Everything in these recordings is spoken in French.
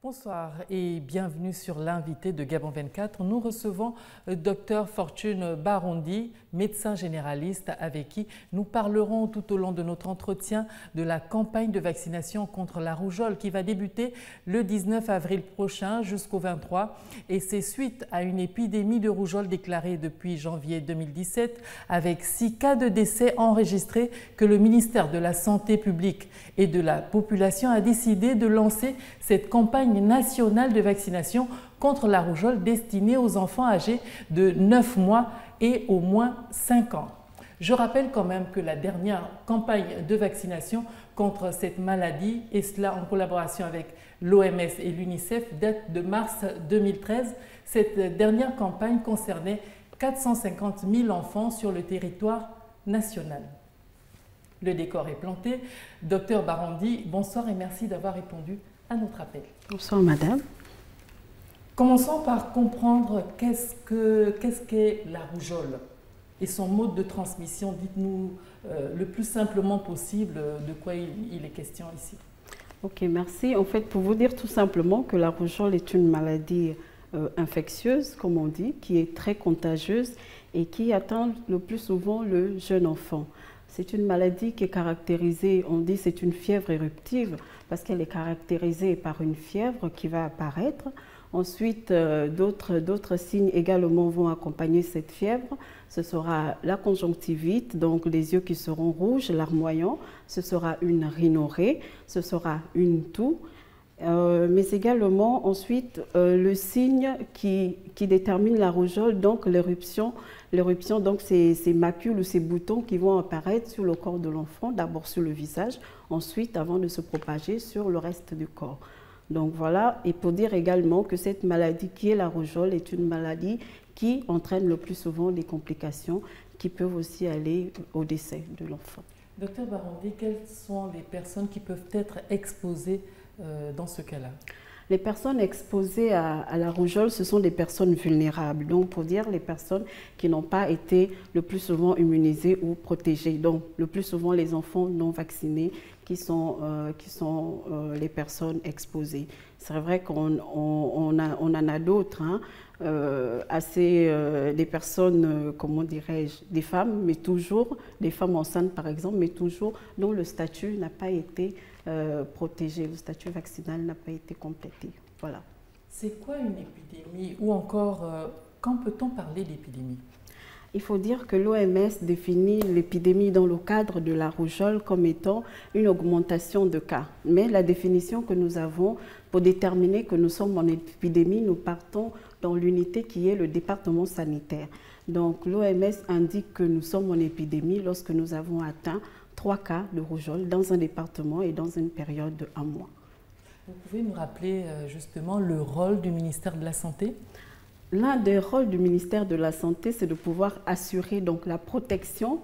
Bonsoir et bienvenue sur l'invité de Gabon 24. Nous recevons Dr Fortune Barondi, médecin généraliste avec qui nous parlerons tout au long de notre entretien de la campagne de vaccination contre la rougeole qui va débuter le 19 avril prochain jusqu'au 23. Et c'est suite à une épidémie de rougeole déclarée depuis janvier 2017 avec 6 cas de décès enregistrés que le ministère de la Santé publique et de la Population a décidé de lancer cette campagne nationale de vaccination contre la rougeole destinée aux enfants âgés de 9 mois et au moins 5 ans. Je rappelle quand même que la dernière campagne de vaccination contre cette maladie, et cela en collaboration avec l'OMS et l'UNICEF, date de mars 2013. Cette dernière campagne concernait 450 000 enfants sur le territoire national. Le décor est planté. Docteur Barondi, bonsoir et merci d'avoir répondu à notre appel. Bonsoir madame. Commençons par comprendre qu'est-ce qu'est la rougeole et son mode de transmission. Dites-nous le plus simplement possible de quoi il est question ici. Ok, merci. En fait, pour vous dire tout simplement que la rougeole est une maladie infectieuse, comme on dit, qui est très contagieuse et qui atteint le plus souvent le jeune enfant. C'est une maladie qui est caractérisée, on dit c'est une fièvre éruptive parce qu'elle est caractérisée par une fièvre qui va apparaître. Ensuite, d'autres signes également vont accompagner cette fièvre. Ce sera la conjonctivite, donc les yeux qui seront rouges, larmoyants. Ce sera une rhinorrhée, ce sera une toux. Mais également ensuite le signe qui détermine la rougeole, donc l'éruption. L'éruption, donc ces macules ou ces boutons qui vont apparaître sur le corps de l'enfant, d'abord sur le visage, ensuite avant de se propager sur le reste du corps. Donc voilà, et pour dire également que cette maladie qui est la rougeole est une maladie qui entraîne le plus souvent des complications qui peuvent aussi aller au décès de l'enfant. Docteur Barondi, quelles sont les personnes qui peuvent être exposées dans ce cas-là? Les personnes exposées à la rougeole, ce sont des personnes vulnérables. Donc, pour dire les personnes qui n'ont pas été le plus souvent immunisées ou protégées. Donc, le plus souvent, les enfants non vaccinés qui sont les personnes exposées. C'est vrai qu'on en a d'autres, hein, des personnes, comment dirais-je, des femmes, mais toujours, des femmes enceintes par exemple, mais toujours dont le statut n'a pas été protégé, le statut vaccinal n'a pas été complété. Voilà. C'est quoi une épidémie ou encore, quand peut-on parler d'épidémie? Il faut dire que l'OMS définit l'épidémie dans le cadre de la rougeole comme étant une augmentation de cas. Mais la définition que nous avons pour déterminer que nous sommes en épidémie, nous partons dans l'unité qui est le département sanitaire. Donc l'OMS indique que nous sommes en épidémie lorsque nous avons atteint 3 cas de rougeole dans un département et dans une période de 1 mois. Vous pouvez nous rappeler justement le rôle du ministère de la Santé? L'un des rôles du ministère de la Santé, c'est de pouvoir assurer donc la protection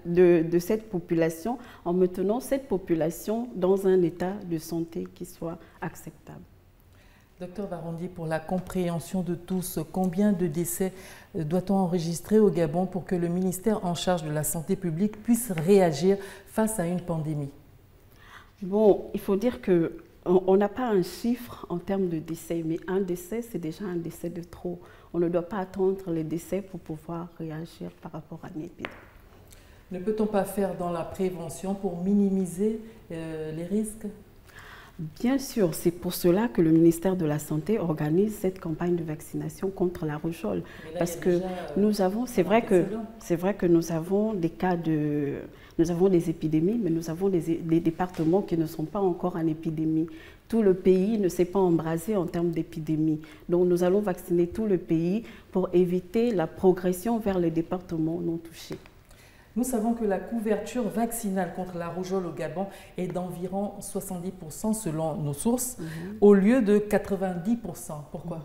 de cette population en maintenant cette population dans un état de santé qui soit acceptable. Docteur Barondi, pour la compréhension de tous, combien de décès doit-on enregistrer au Gabon pour que le ministère en charge de la santé publique puisse réagir face à une pandémie? Bon, il faut dire que on n'a pas un chiffre en termes de décès, mais un décès, c'est déjà un décès de trop. On ne doit pas attendre les décès pour pouvoir réagir par rapport à une épidémie. Ne peut-on pas faire dans la prévention pour minimiser les risques? Bien sûr, c'est pour cela que le ministère de la Santé organise cette campagne de vaccination contre la rougeole. Parce que nous avons, c'est vrai que nous avons des cas de... Nous avons des épidémies, mais nous avons des départements qui ne sont pas encore en épidémie. Tout le pays ne s'est pas embrasé en termes d'épidémie. Donc nous allons vacciner tout le pays pour éviter la progression vers les départements non touchés. Nous savons que la couverture vaccinale contre la rougeole au Gabon est d'environ 70% selon nos sources, au lieu de 90%. Pourquoi?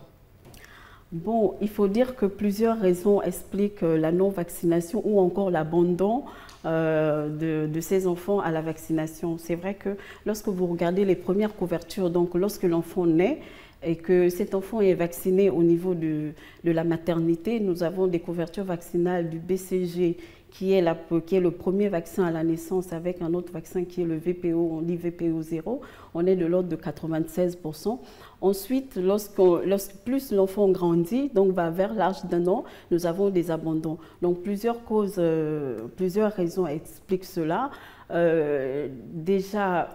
Bon, il faut dire que plusieurs raisons expliquent la non-vaccination ou encore l'abandon de ces enfants à la vaccination. C'est vrai que lorsque vous regardez les premières couvertures, donc lorsque l'enfant naît et que cet enfant est vacciné au niveau de la maternité, nous avons des couvertures vaccinales du BCG qui est le premier vaccin à la naissance avec un autre vaccin qui est le VPO, on dit VPO 0, on est de l'ordre de 96%. Ensuite, plus l'enfant grandit, donc va vers l'âge d'1 an, nous avons des abandons. Donc plusieurs causes, plusieurs raisons expliquent cela. Déjà,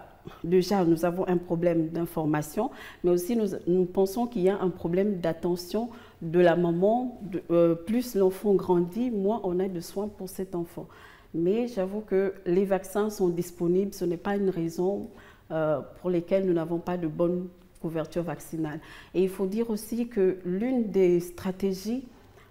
nous avons un problème d'information, mais aussi nous pensons qu'il y a un problème d'attention de la maman. Plus l'enfant grandit, moins on a de soins pour cet enfant. Mais j'avoue que les vaccins sont disponibles, ce n'est pas une raison pour laquelle nous n'avons pas de bonne couverture vaccinale. Et il faut dire aussi que l'une des stratégies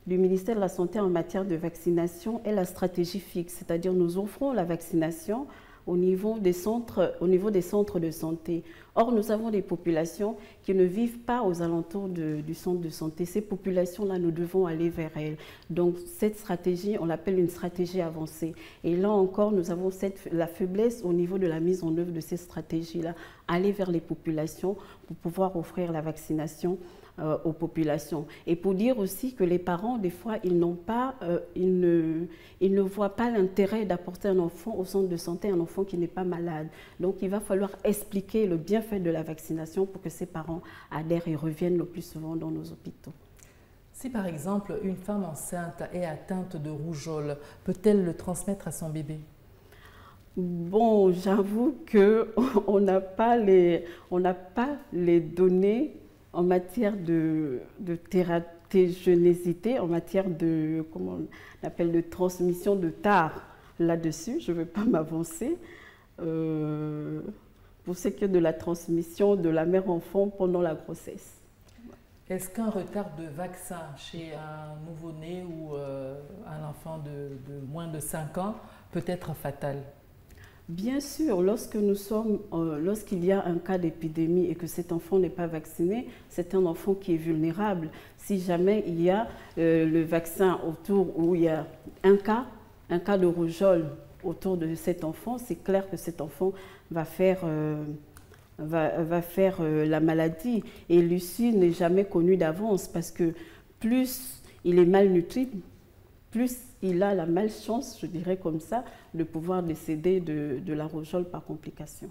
du ministère de la Santé en matière de vaccination est la stratégie fixe, c'est-à-dire nous offrons la vaccination au niveau des centres de santé. Or, nous avons des populations qui ne vivent pas aux alentours du centre de santé. Ces populations-là, nous devons aller vers elles. Donc, cette stratégie, on l'appelle une stratégie avancée. Et là encore, nous avons la faiblesse au niveau de la mise en œuvre de ces stratégies-là. Aller vers les populations pour pouvoir offrir la vaccination aux populations. Et pour dire aussi que les parents, des fois, ils ne voient pas l'intérêt d'apporter un enfant au centre de santé, un enfant qui n'est pas malade. Donc, il va falloir expliquer le bienfait de la vaccination pour que ces parents adhèrent et reviennent le plus souvent dans nos hôpitaux. Si par exemple, une femme enceinte est atteinte de rougeole, peut-elle le transmettre à son bébé? Bon, j'avoue qu'on n'a pas les données en matière de tératogénicité, en matière de, comment on appelle, de transmission de tare là-dessus. Je ne veux pas m'avancer. Pour ce qui est de la transmission de la mère-enfant pendant la grossesse. Est-ce qu'un retard de vaccin chez un nouveau-né ou un enfant de moins de 5 ans peut être fatal? Bien sûr, lorsqu'il y a un cas d'épidémie et que cet enfant n'est pas vacciné, c'est un enfant qui est vulnérable. Si jamais il y a le vaccin autour où il y a un cas de rougeole autour de cet enfant, c'est clair que cet enfant va faire la maladie. Et l'issue n'est jamais connue d'avance parce que plus il est malnutri, plus il a la malchance, je dirais comme ça, de pouvoir décéder de la rougeole par complication.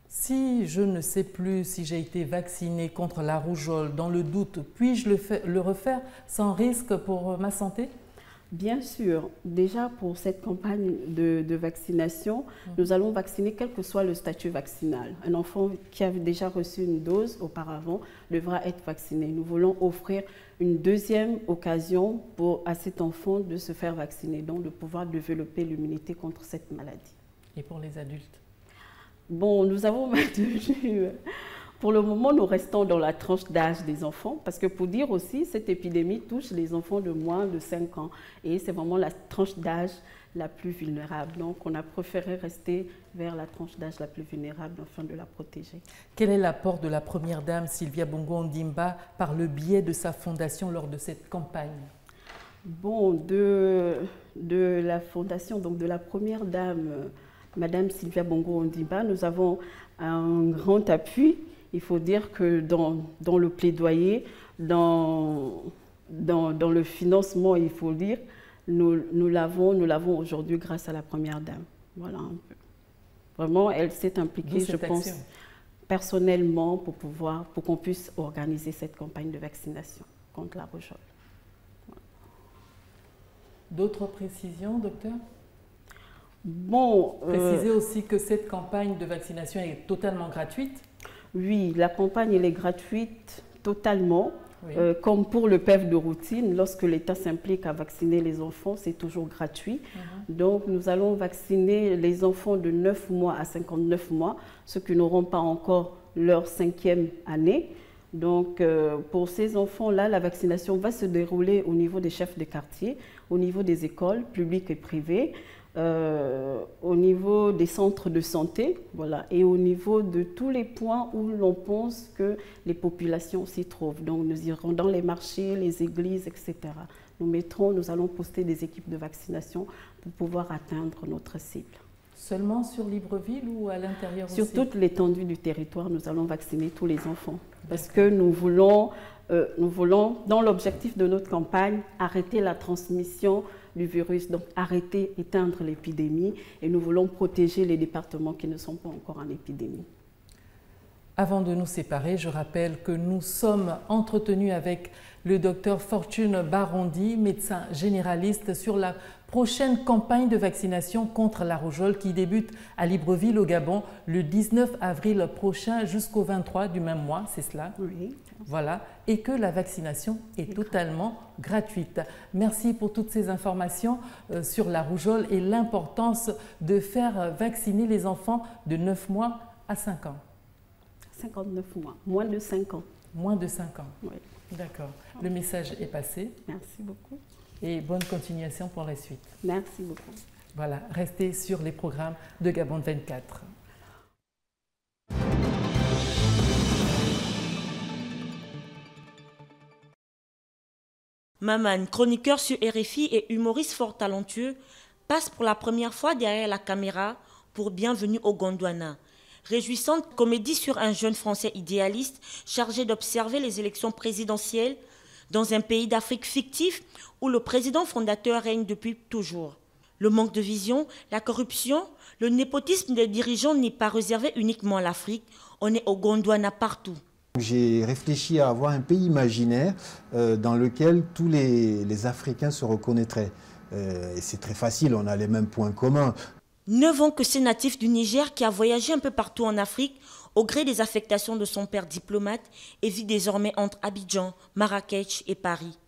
Si je ne sais plus si j'ai été vaccinée contre la rougeole, dans le doute, puis-je le refaire sans risque pour ma santé? Bien sûr. Déjà, pour cette campagne de vaccination, nous allons vacciner quel que soit le statut vaccinal. Un enfant qui a déjà reçu une dose auparavant devra être vacciné. Nous voulons offrir une deuxième occasion à cet enfant de se faire vacciner, donc de pouvoir développer l'immunité contre cette maladie. Et pour les adultes? Bon, nous avons maintenu... Pour le moment, nous restons dans la tranche d'âge des enfants, parce que pour dire aussi, cette épidémie touche les enfants de moins de 5 ans. Et c'est vraiment la tranche d'âge la plus vulnérable. Donc, on a préféré rester vers la tranche d'âge la plus vulnérable afin de la protéger. Quel est l'apport de la Première Dame Sylvia Bongo Ondimba par le biais de sa fondation lors de cette campagne? Bon, de la fondation, donc de la Première Dame, Madame Sylvia Bongo Ondimba, nous avons un grand appui. Il faut dire que dans le plaidoyer, dans le financement, il faut dire, nous l'avons aujourd'hui grâce à la Première Dame. Voilà un peu. Vraiment, elle s'est impliquée, je pense, personnellement pour qu'on puisse organiser cette campagne de vaccination contre la rougeole. Voilà. D'autres précisions, docteur? Bon, précisez aussi que cette campagne de vaccination est totalement gratuite. Oui, la campagne elle est gratuite totalement, oui. Comme pour le PEV de routine, lorsque l'État s'implique à vacciner les enfants, c'est toujours gratuit. Donc nous allons vacciner les enfants de 9 mois à 59 mois, ceux qui n'auront pas encore leur 5e année. Donc pour ces enfants-là, la vaccination va se dérouler au niveau des chefs de quartier, au niveau des écoles publiques et privées, au niveau des centres de santé, voilà, et au niveau de tous les points où l'on pense que les populations s'y trouvent. Donc nous irons dans les marchés, les églises, etc. Nous allons poster des équipes de vaccination pour pouvoir atteindre notre cible. Seulement sur Libreville ou à l'intérieur aussi? Sur toute l'étendue du territoire, nous allons vacciner tous les enfants. Parce que nous voulons, dans l'objectif de notre campagne, arrêter la transmission du virus. Donc arrêter, éteindre l'épidémie et nous voulons protéger les départements qui ne sont pas encore en épidémie. Avant de nous séparer, je rappelle que nous sommes entretenus avec le docteur Fortune Barondi, médecin généraliste, sur la prochaine campagne de vaccination contre la rougeole qui débute à Libreville au Gabon le 19 avril prochain jusqu'au 23 du même mois, c'est cela? Oui. Voilà, et que la vaccination est totalement gratuite. Merci pour toutes ces informations sur la rougeole et l'importance de faire vacciner les enfants de 9 mois à 5 ans. 59 mois, moins de 5 ans. Moins de 5 ans. Oui. D'accord. Le message est passé. Merci beaucoup. Et bonne continuation pour la suite. Merci beaucoup. Voilà, restez sur les programmes de Gabon 24. Maman, chroniqueur sur RFI et humoriste fort talentueux, passe pour la première fois derrière la caméra pour Bienvenue au Gondwana. Réjouissante comédie sur un jeune Français idéaliste chargé d'observer les élections présidentielles dans un pays d'Afrique fictif où le président fondateur règne depuis toujours. Le manque de vision, la corruption, le népotisme des dirigeants n'est pas réservé uniquement à l'Afrique, on est au Gondwana partout. J'ai réfléchi à avoir un pays imaginaire dans lequel tous les Africains se reconnaîtraient. Et c'est très facile, on a les mêmes points communs. 9 ans que ce natif du Niger qui a voyagé un peu partout en Afrique au gré des affectations de son père diplomate et vit désormais entre Abidjan, Marrakech et Paris.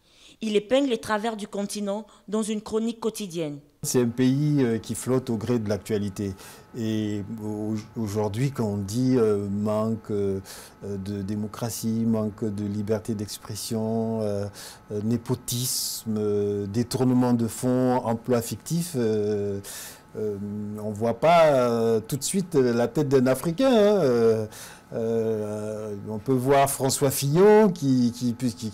Il épingle les travers du continent dans une chronique quotidienne. C'est un pays qui flotte au gré de l'actualité. Et aujourd'hui, quand on dit manque de démocratie, manque de liberté d'expression, népotisme, détournement de fonds, emploi fictif, on ne voit pas tout de suite la tête d'un Africain. Hein. On peut voir François Fillon, qui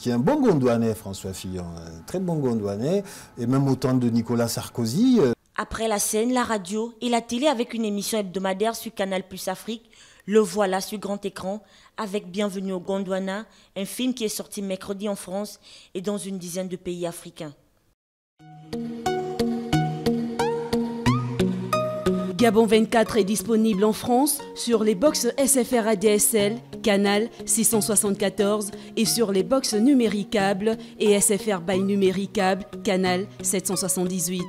est un bon Gondwanais, François Fillon, un très bon Gondwanais, et même autant de Nicolas Sarkozy. Après la scène, la radio et la télé avec une émission hebdomadaire sur Canal+ Afrique, le voilà sur grand écran avec Bienvenue au Gondwana, un film qui est sorti mercredi en France et dans une dizaine de pays africains. Gabon 24 est disponible en France sur les box SFR ADSL, canal 674 et sur les box numéricables et SFR by numéricable, canal 778.